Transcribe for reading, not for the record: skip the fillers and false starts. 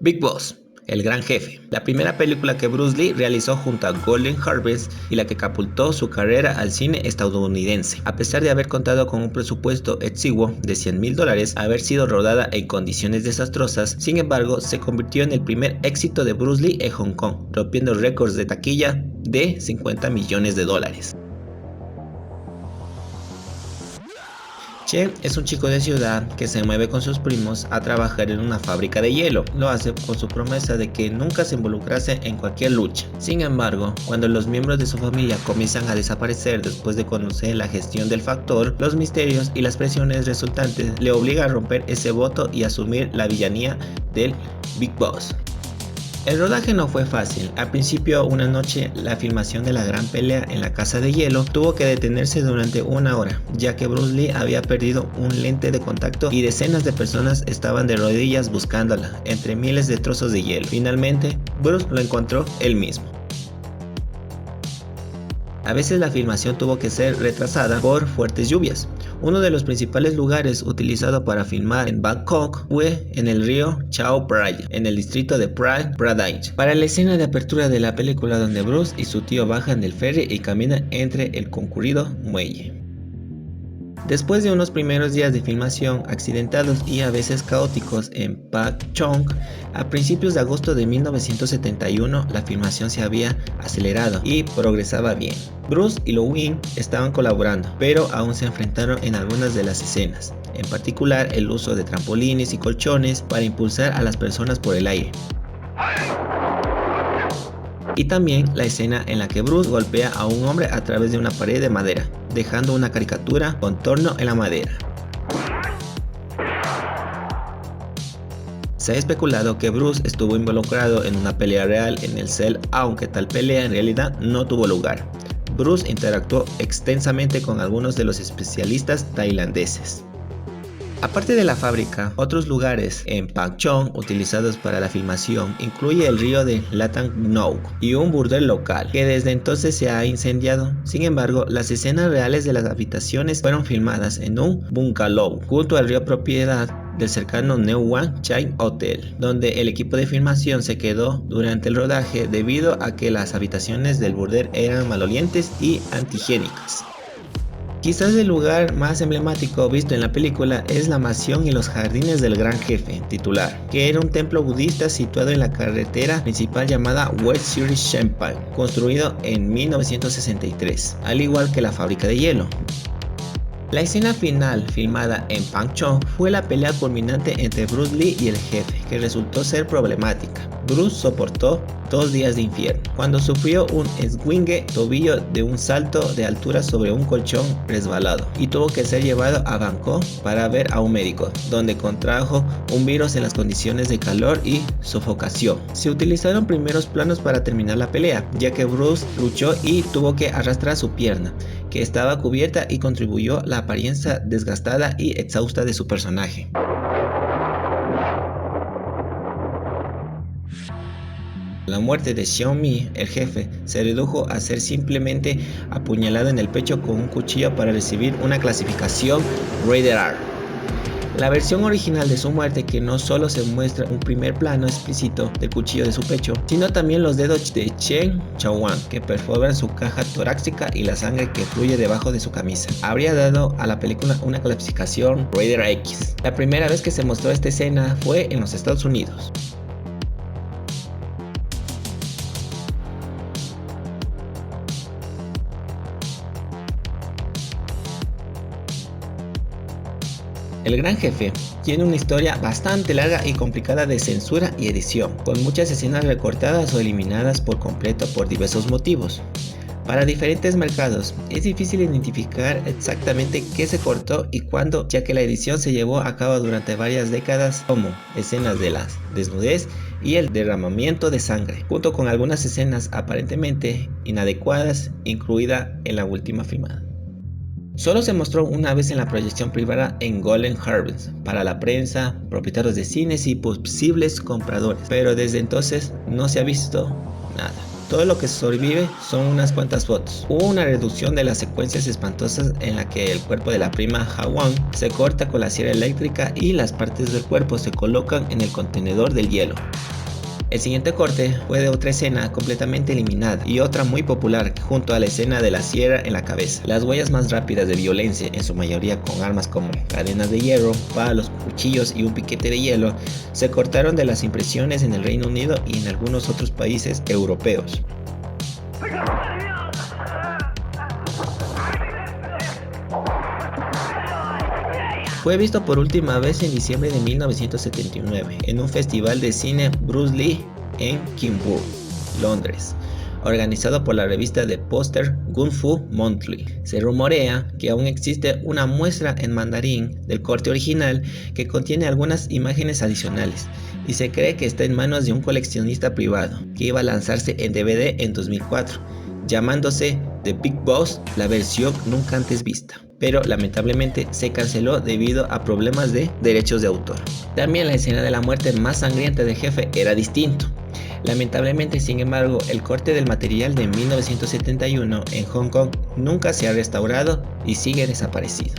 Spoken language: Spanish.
Big Boss, el gran jefe, la primera película que Bruce Lee realizó junto a Golden Harvest y la que catapultó su carrera al cine estadounidense. A pesar de haber contado con un presupuesto exiguo de $100,000, haber sido rodada en condiciones desastrosas, sin embargo, se convirtió en el primer éxito de Bruce Lee en Hong Kong, rompiendo récords de taquilla de $50 millones. Che es un chico de ciudad que se mueve con sus primos a trabajar en una fábrica de hielo. Lo hace con su promesa de que nunca se involucrase en cualquier lucha. Sin embargo, cuando los miembros de su familia comienzan a desaparecer después de conocer la gestión del factor, los misterios y las presiones resultantes le obligan a romper ese voto y asumir la villanía del Big Boss. El rodaje no fue fácil. Al principio, una noche, la filmación de la gran pelea en la casa de hielo tuvo que detenerse durante 1 hora, ya que Bruce Lee había perdido un lente de contacto y decenas de personas estaban de rodillas buscándola, entre miles de trozos de hielo. Finalmente, Bruce lo encontró él mismo. A veces la filmación tuvo que ser retrasada por fuertes lluvias. Uno de los principales lugares utilizado para filmar en Bangkok fue en el río Chao Phraya, en el distrito de Phra Pradesh, para la escena de apertura de la película donde Bruce y su tío bajan del ferry y caminan entre el concurrido muelle. Después de unos primeros días de filmación accidentados y a veces caóticos en Pak Chong, a principios de agosto de 1971 la filmación se había acelerado y progresaba bien. Bruce y Lo Wing estaban colaborando, pero aún se enfrentaron en algunas de las escenas, en particular el uso de trampolines y colchones para impulsar a las personas por el aire. Y también la escena en la que Bruce golpea a un hombre a través de una pared de madera, dejando una caricatura contorno en la madera. Se ha especulado que Bruce estuvo involucrado en una pelea real en el set, aunque tal pelea en realidad no tuvo lugar. Bruce interactuó extensamente con algunos de los especialistas tailandeses. Aparte de la fábrica, otros lugares en Pak Chong utilizados para la filmación incluye el río de Latang Nouk y un burdel local que desde entonces se ha incendiado. Sin embargo, las escenas reales de las habitaciones fueron filmadas en un bungalow junto al río propiedad del cercano Neu Wan Chai Hotel, donde el equipo de filmación se quedó durante el rodaje debido a que las habitaciones del burdel eran malolientes y antihigiénicas. Quizás el lugar más emblemático visto en la película es la mansión y los jardines del gran jefe titular, que era un templo budista situado en la carretera principal llamada West Siri Shempai, construido en 1963, al igual que la fábrica de hielo. La escena final, filmada en Pak Chong, fue la pelea culminante entre Bruce Lee y el jefe, que resultó ser problemática. Bruce soportó 2 días de infierno, cuando sufrió un esguince tobillo de un salto de altura sobre un colchón resbalado, y tuvo que ser llevado a Bangkok para ver a un médico, donde contrajo un virus en las condiciones de calor y sofocación. Se utilizaron primeros planos para terminar la pelea, ya que Bruce luchó y tuvo que arrastrar su pierna, que estaba cubierta, y contribuyó a la apariencia desgastada y exhausta de su personaje. La muerte de Xiaomi, el jefe, se redujo a ser simplemente apuñalado en el pecho con un cuchillo para recibir una clasificación Rated R. La versión original de su muerte, que no solo se muestra un primer plano explícito del cuchillo de su pecho, sino también los dedos de Chen Chaowan que perforan su caja torácica y la sangre que fluye debajo de su camisa, habría dado a la película una clasificación Rated X. La primera vez que se mostró esta escena fue en los Estados Unidos. El gran jefe tiene una historia bastante larga y complicada de censura y edición, con muchas escenas recortadas o eliminadas por completo por diversos motivos. Para diferentes mercados, es difícil identificar exactamente qué se cortó y cuándo, ya que la edición se llevó a cabo durante varias décadas, como escenas de la desnudez y el derramamiento de sangre, junto con algunas escenas aparentemente inadecuadas, incluida en la última filmada. Solo se mostró una vez en la proyección privada en Golden Harvest para la prensa, propietarios de cines y posibles compradores, pero desde entonces no se ha visto Nada. Todo lo que sobrevive son unas cuantas fotos. Hubo una reducción de las secuencias espantosas en la que el cuerpo de la prima Ha-won se corta con la sierra eléctrica y las partes del cuerpo se colocan en el contenedor del hielo. El siguiente corte fue de otra escena completamente eliminada y otra muy popular junto a la escena de la sierra en la cabeza. Las huellas más rápidas de violencia, en su mayoría con armas como cadenas de hierro, palos, cuchillos y un piquete de hielo, se cortaron de las impresiones en el Reino Unido y en algunos otros países europeos. Fue visto por última vez en diciembre de 1979 en un festival de cine Bruce Lee en Kingborough, Londres, organizado por la revista de póster Kung Fu Monthly. Se rumorea que aún existe una muestra en mandarín del corte original que contiene algunas imágenes adicionales y se cree que está en manos de un coleccionista privado que iba a lanzarse en DVD en 2004, llamándose The Big Boss, la versión nunca antes vista, pero lamentablemente se canceló debido a problemas de derechos de autor. También la escena de la muerte más sangrienta del jefe era distinto. Lamentablemente, sin embargo, el corte del material de 1971 en Hong Kong nunca se ha restaurado y sigue desaparecido.